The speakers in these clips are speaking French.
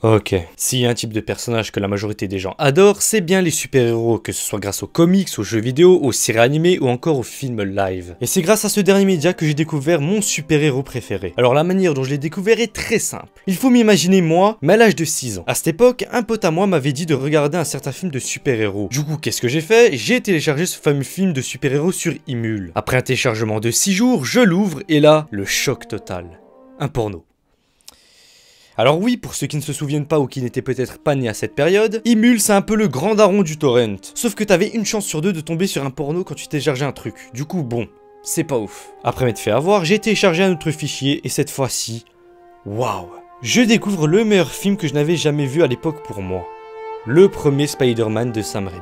Ok. S'il y a un type de personnage que la majorité des gens adorent, c'est bien les super-héros, que ce soit grâce aux comics, aux jeux vidéo, aux séries animées ou encore aux films live. Et c'est grâce à ce dernier média que j'ai découvert mon super-héros préféré. Alors la manière dont je l'ai découvert est très simple. Il faut m'imaginer moi, mais à l'âge de 6 ans. À cette époque, un pote à moi m'avait dit de regarder un certain film de super-héros. Du coup, qu'est-ce que j'ai fait? J'ai téléchargé ce fameux film de super-héros sur Emule. Après un téléchargement de 6 jours, je l'ouvre et là, le choc total. Un porno. Alors oui, pour ceux qui ne se souviennent pas ou qui n'étaient peut-être pas nés à cette période, Emule c'est un peu le grand daron du torrent. Sauf que t'avais une chance sur deux de tomber sur un porno quand tu téléchargeais un truc. Du coup bon, c'est pas ouf. Après m'être fait avoir, j'ai téléchargé un autre fichier et cette fois-ci, waouh! Je découvre le meilleur film que je n'avais jamais vu à l'époque pour moi. Le premier Spider-Man de Sam Raimi.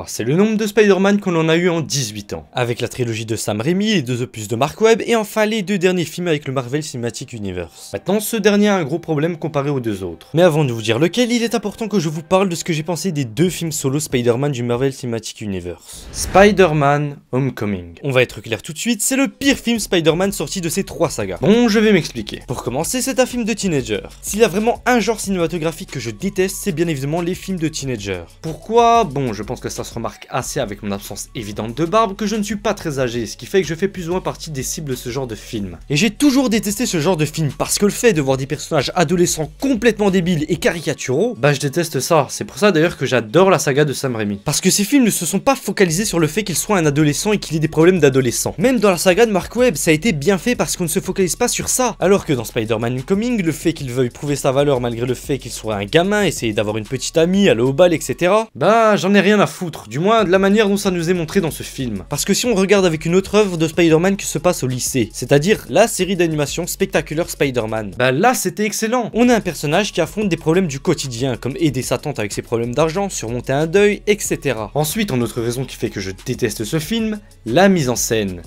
C'est le nombre de Spider-Man qu'on en a eu en 18 ans. Avec la trilogie de Sam Raimi, les 2 opus de Mark Webb et enfin les 2 derniers films avec le Marvel Cinematic Universe. Maintenant, ce dernier a un gros problème comparé aux 2 autres. Mais avant de vous dire lequel, il est important que je vous parle de ce que j'ai pensé des 2 films solo Spider-Man du Marvel Cinematic Universe. Spider-Man Homecoming. On va être clair tout de suite, c'est le pire film Spider-Man sorti de ces 3 sagas. Bon, je vais m'expliquer. Pour commencer, c'est un film de teenager. S'il y a vraiment un genre cinématographique que je déteste, c'est bien évidemment les films de teenager. Pourquoi? Bon, je pense que ça se remarque assez avec mon absence évidente de barbe que je ne suis pas très âgé, ce qui fait que je fais plus ou moins partie des cibles de ce genre de film. Et j'ai toujours détesté ce genre de film parce que le fait de voir des personnages adolescents complètement débiles et caricaturaux, bah je déteste ça. C'est pour ça d'ailleurs que j'adore la saga de Sam Raimi. Parce que ces films ne se sont pas focalisés sur le fait qu'il soit un adolescent et qu'il ait des problèmes d'adolescent. Même dans la saga de Mark Webb, ça a été bien fait parce qu'on ne se focalise pas sur ça. Alors que dans Spider-Man Homecoming, le fait qu'il veuille prouver sa valeur malgré le fait qu'il soit un gamin, essayer d'avoir une petite amie, aller au bal, etc. Bah j'en ai rien à foutre, du moins de la manière dont ça nous est montré dans ce film. Parce que si on regarde avec une autre œuvre de Spider-Man qui se passe au lycée, c'est-à-dire la série d'animation Spectacular Spider-Man, bah là c'était excellent. On a un personnage qui affronte des problèmes du quotidien, comme aider sa tante avec ses problèmes d'argent, surmonter un deuil, etc. Ensuite, en autre raison qui fait que je déteste ce film, la mise en scène.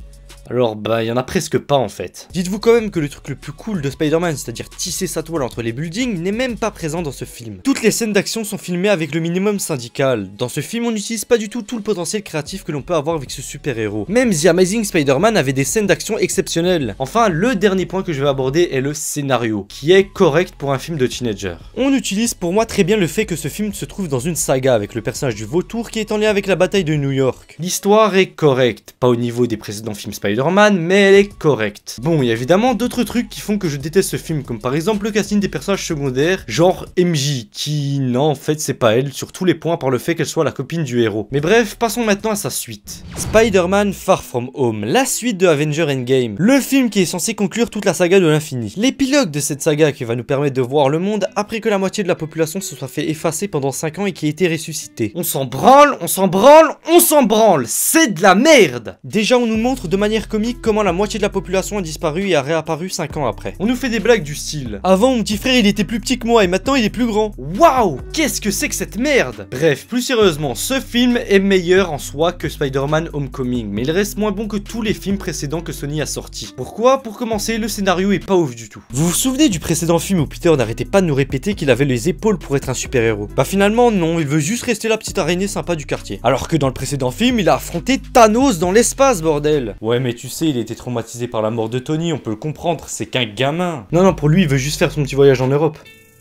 Alors bah il y en a presque pas en fait. Dites-vous quand même que le truc le plus cool de Spider-Man, c'est-à-dire tisser sa toile entre les buildings, n'est même pas présent dans ce film. Toutes les scènes d'action sont filmées avec le minimum syndical. Dans ce film on n'utilise pas du tout le potentiel créatif que l'on peut avoir avec ce super-héros. Même The Amazing Spider-Man avait des scènes d'action exceptionnelles. Enfin le dernier point que je vais aborder est le scénario, qui est correct pour un film de teenager. On utilise pour moi très bien le fait que ce film se trouve dans une saga avec le personnage du vautour qui est en lien avec la bataille de New York. L'histoire est correcte, pas au niveau des précédents films Spider-Man, mais elle est correcte. Bon, il y a évidemment d'autres trucs qui font que je déteste ce film, comme par exemple le casting des personnages secondaires, genre MJ, qui, non, en fait, c'est pas elle, sur tous les points, par le fait qu'elle soit la copine du héros. Mais bref, passons maintenant à sa suite. Spider-Man Far From Home, la suite de Avengers Endgame, le film qui est censé conclure toute la saga de l'infini. L'épilogue de cette saga qui va nous permettre de voir le monde après que la moitié de la population se soit fait effacer pendant 5 ans et qui a été ressuscité. On s'en branle, on s'en branle, on s'en branle, c'est de la merde! Déjà, on nous montre de manière comique comment la moitié de la population a disparu et a réapparu 5 ans après. On nous fait des blagues du style: avant mon petit frère il était plus petit que moi et maintenant il est plus grand. Waouh, qu'est-ce que c'est que cette merde? Bref, plus sérieusement, ce film est meilleur en soi que Spider-Man Homecoming, mais il reste moins bon que tous les films précédents que Sony a sortis. Pourquoi? Pour commencer, le scénario est pas ouf du tout. Vous vous souvenez du précédent film où Peter n'arrêtait pas de nous répéter qu'il avait les épaules pour être un super-héros? Bah finalement non, il veut juste rester la petite araignée sympa du quartier. Alors que dans le précédent film, il a affronté Thanos dans l'espace, bordel. Ouais mais tu sais, il a été traumatisé par la mort de Tony, on peut le comprendre, c'est qu'un gamin. Non, pour lui, il veut juste faire son petit voyage en Europe.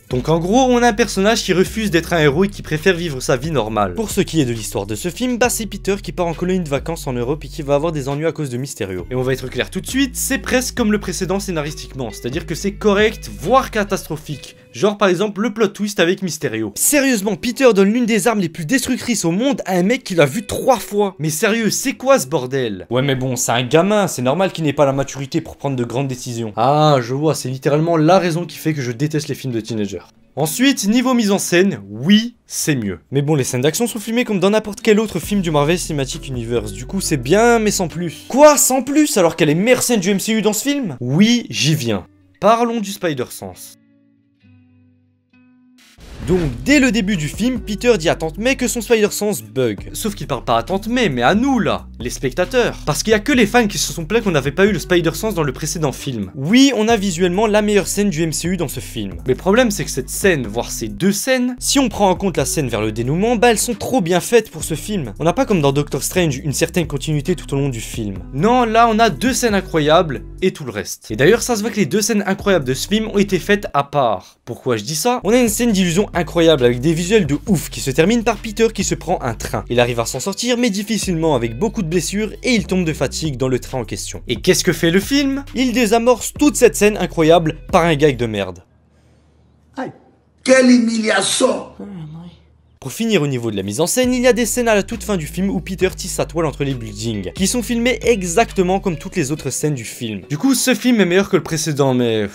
Donc en gros, on a un personnage qui refuse d'être un héros et qui préfère vivre sa vie normale. Pour ce qui est de l'histoire de ce film, bah c'est Peter qui part en colonie de vacances en Europe et qui va avoir des ennuis à cause de Mysterio. Et on va être clair tout de suite, c'est presque comme le précédent scénaristiquement, c'est-à-dire que c'est correct, voire catastrophique. Genre par exemple le plot twist avec Mysterio. Sérieusement, Peter donne l'une des armes les plus destructrices au monde à un mec qui l'a vu 3 fois. Mais sérieux, c'est quoi ce bordel? Ouais mais bon, c'est un gamin, c'est normal qu'il n'ait pas la maturité pour prendre de grandes décisions. Ah, je vois, c'est littéralement la raison qui fait que je déteste les films de teenagers. Ensuite, niveau mise en scène, oui, c'est mieux. Mais bon, les scènes d'action sont filmées comme dans n'importe quel autre film du Marvel Cinematic Universe. Du coup, c'est bien, mais sans plus. Quoi, sans plus? Alors qu'elle est meilleure scène du MCU dans ce film? Oui, j'y viens. Parlons du Spider-Sense. Donc dès le début du film, Peter dit à Tante May que son Spider-Sense bug. Sauf qu'il parle pas à Tante May, mais à nous là, les spectateurs. Parce qu'il y a que les fans qui se sont plaints qu'on n'avait pas eu le Spider-Sense dans le précédent film. Oui, on a visuellement la meilleure scène du MCU dans ce film. Mais le problème c'est que cette scène, voire ces deux scènes, si on prend en compte la scène vers le dénouement, bah elles sont trop bien faites pour ce film. On n'a pas comme dans Doctor Strange une certaine continuité tout au long du film. Non, là on a deux scènes incroyables et tout le reste. Et d'ailleurs ça se voit que les deux scènes incroyables de ce film ont été faites à part. Pourquoi je dis ça? On a une scène d'illusion incroyable avec des visuels de ouf qui se termine par Peter qui se prend un train. Il arrive à s'en sortir mais difficilement avec beaucoup de blessures et il tombe de fatigue dans le train en question. Et qu'est-ce que fait le film? Il désamorce toute cette scène incroyable par un gag de merde. Aïe, quelle humiliation! Pour finir au niveau de la mise en scène, il y a des scènes à la toute fin du film où Peter tisse sa toile entre les buildings, qui sont filmées exactement comme toutes les autres scènes du film. Du coup, ce film est meilleur que le précédent, mais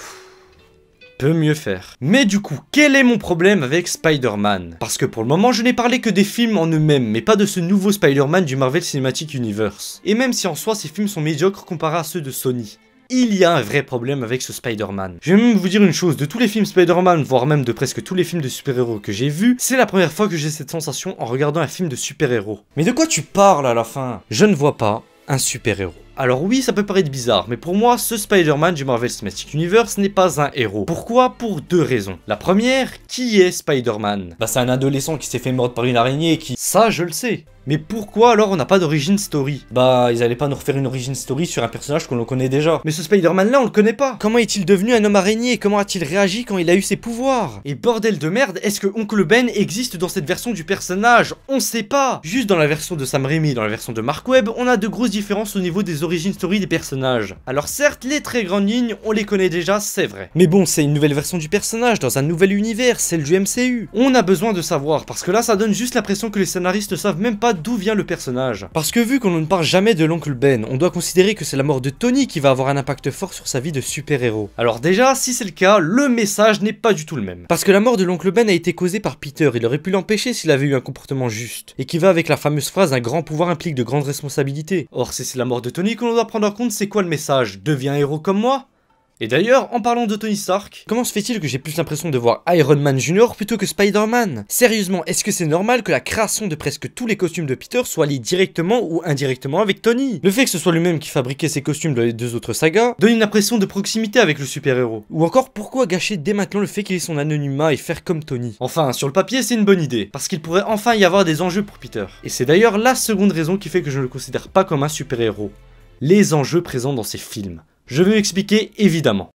peut mieux faire. Mais du coup, quel est mon problème avec Spider-Man? Parce que pour le moment, je n'ai parlé que des films en eux-mêmes, mais pas de ce nouveau Spider-Man du Marvel Cinematic Universe. Et même si en soi, ces films sont médiocres comparés à ceux de Sony, il y a un vrai problème avec ce Spider-Man. Je vais même vous dire une chose, de tous les films Spider-Man, voire même de presque tous les films de super-héros que j'ai vus, c'est la première fois que j'ai cette sensation en regardant un film de super-héros. Mais de quoi tu parles à la fin? Je ne vois pas un super-héros. Alors oui, ça peut paraître bizarre, mais pour moi, ce Spider-Man du Marvel Cinematic Universe n'est pas un héros. Pourquoi? Pour deux raisons. La première, qui est Spider-Man? Bah c'est un adolescent qui s'est fait mordre par une araignée et qui... Ça, je le sais. Mais pourquoi alors on n'a pas d'origin story? Bah, ils allaient pas nous refaire une origin story sur un personnage qu'on connaît déjà. Mais ce Spider-Man là, on le connaît pas. Comment est-il devenu un homme araignée? Comment a-t-il réagi quand il a eu ses pouvoirs? Et bordel de merde, est-ce que Oncle Ben existe dans cette version du personnage? On sait pas. Juste dans la version de Sam Raimi, dans la version de Mark Webb, on a de grosses différences au niveau des origin story des personnages. Alors certes, les très grandes lignes, on les connaît déjà, c'est vrai. Mais bon, c'est une nouvelle version du personnage, dans un nouvel univers, celle du MCU. On a besoin de savoir, parce que là, ça donne juste l'impression que les scénaristes ne savent même pas d'où vient le personnage. Parce que vu qu'on ne parle jamais de l'oncle Ben, on doit considérer que c'est la mort de Tony qui va avoir un impact fort sur sa vie de super-héros. Alors déjà, si c'est le cas, le message n'est pas du tout le même. Parce que la mort de l'oncle Ben a été causée par Peter, il aurait pu l'empêcher s'il avait eu un comportement juste. Et qui va avec la fameuse phrase « un grand pouvoir implique de grandes responsabilités ». Or, si c'est la mort de Tony qu'on doit prendre en compte, c'est quoi le message? Deviens un héros comme moi? Et d'ailleurs, en parlant de Tony Stark, comment se fait-il que j'ai plus l'impression de voir Iron Man Jr. plutôt que Spider-Man? Sérieusement, est-ce que c'est normal que la création de presque tous les costumes de Peter soit liée directement ou indirectement avec Tony? Le fait que ce soit lui-même qui fabriquait ses costumes dans les deux autres sagas donne une impression de proximité avec le super-héros. Ou encore, pourquoi gâcher dès maintenant le fait qu'il ait son anonymat et faire comme Tony? Enfin, sur le papier, c'est une bonne idée, parce qu'il pourrait enfin y avoir des enjeux pour Peter. Et c'est d'ailleurs la seconde raison qui fait que je ne le considère pas comme un super-héros. Les enjeux présents dans ces films. Je vais m'expliquer évidemment.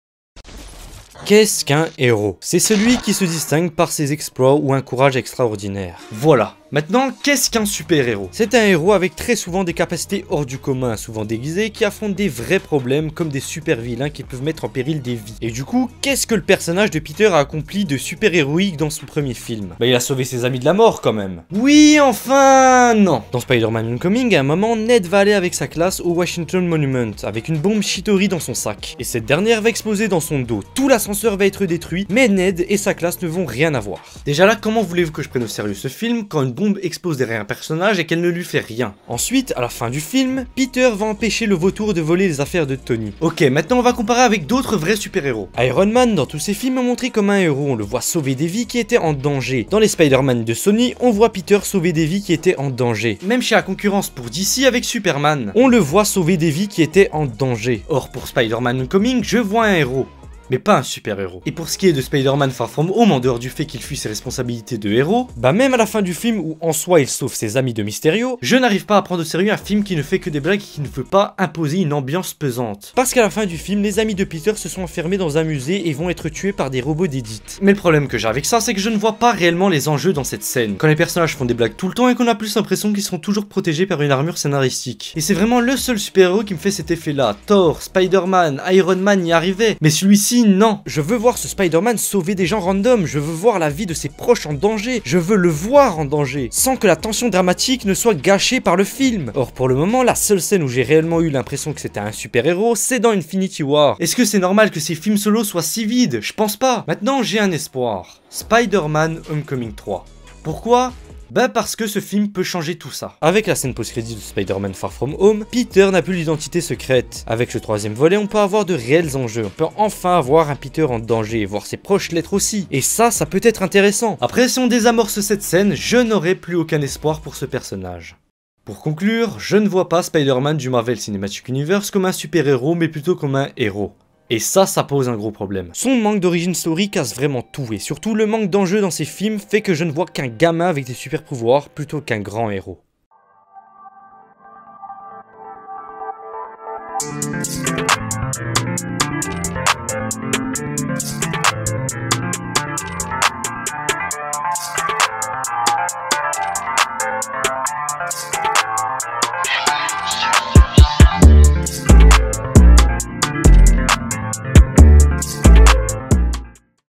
Qu'est-ce qu'un héros? C'est celui qui se distingue par ses exploits ou un courage extraordinaire. Voilà. Maintenant, qu'est-ce qu'un super-héros? C'est un héros avec très souvent des capacités hors du commun, souvent déguisées, qui affrontent des vrais problèmes comme des super-vilains qui peuvent mettre en péril des vies. Et du coup, qu'est-ce que le personnage de Peter a accompli de super-héroïque dans son premier film? Bah il a sauvé ses amis de la mort quand même. Oui, enfin non. Dans Spider-Man Homecoming, à un moment, Ned va aller avec sa classe au Washington Monument, avec une bombe Shitori dans son sac. Et cette dernière va exploser dans son dos. Tout l'ascenseur va être détruit, mais Ned et sa classe ne vont rien avoir. Déjà là, comment voulez-vous que je prenne au sérieux ce film quand une bombe explose derrière un personnage et qu'elle ne lui fait rien? Ensuite, à la fin du film, Peter va empêcher le vautour de voler les affaires de Tony. Ok, maintenant on va comparer avec d'autres vrais super-héros. Iron Man, dans tous ses films, est montré comme un héros, on le voit sauver des vies qui étaient en danger. Dans les Spider-Man de Sony, on voit Peter sauver des vies qui étaient en danger. Même chez la concurrence pour DC avec Superman, on le voit sauver des vies qui étaient en danger. Or pour Spider-Man Homecoming, je vois un héros, mais pas un super-héros. Et pour ce qui est de Spider-Man Far From Home, en dehors du fait qu'il fuit ses responsabilités de héros, bah même à la fin du film où en soi il sauve ses amis de Mysterio, je n'arrive pas à prendre au sérieux un film qui ne fait que des blagues et qui ne veut pas imposer une ambiance pesante. Parce qu'à la fin du film, les amis de Peter se sont enfermés dans un musée et vont être tués par des robots d'Edith. Mais le problème que j'ai avec ça, c'est que je ne vois pas réellement les enjeux dans cette scène. Quand les personnages font des blagues tout le temps et qu'on a plus l'impression qu'ils seront toujours protégés par une armure scénaristique. Et c'est vraiment le seul super-héros qui me fait cet effet-là. Thor, Spider-Man, Iron Man y arrivaient, mais celui-ci, non. Je veux voir ce Spider-Man sauver des gens random, je veux voir la vie de ses proches en danger, je veux le voir en danger, sans que la tension dramatique ne soit gâchée par le film. Or pour le moment, la seule scène où j'ai réellement eu l'impression que c'était un super-héros, c'est dans Infinity War. Est-ce que c'est normal que ces films solo soient si vides? Je pense pas. Maintenant j'ai un espoir. Spider-Man Homecoming 3. Pourquoi? Bah parce que ce film peut changer tout ça. Avec la scène post-crédit de Spider-Man Far From Home, Peter n'a plus d'identité secrète. Avec le troisième volet, on peut avoir de réels enjeux. On peut enfin avoir un Peter en danger, voir ses proches l'être aussi. Et ça peut être intéressant. Après, si on désamorce cette scène, je n'aurai plus aucun espoir pour ce personnage. Pour conclure, je ne vois pas Spider-Man du Marvel Cinematic Universe comme un super-héros, mais plutôt comme un héros. Et ça pose un gros problème. Son manque d'origine story casse vraiment tout, et surtout le manque d'enjeu dans ses films fait que je ne vois qu'un gamin avec des super pouvoirs plutôt qu'un grand héros.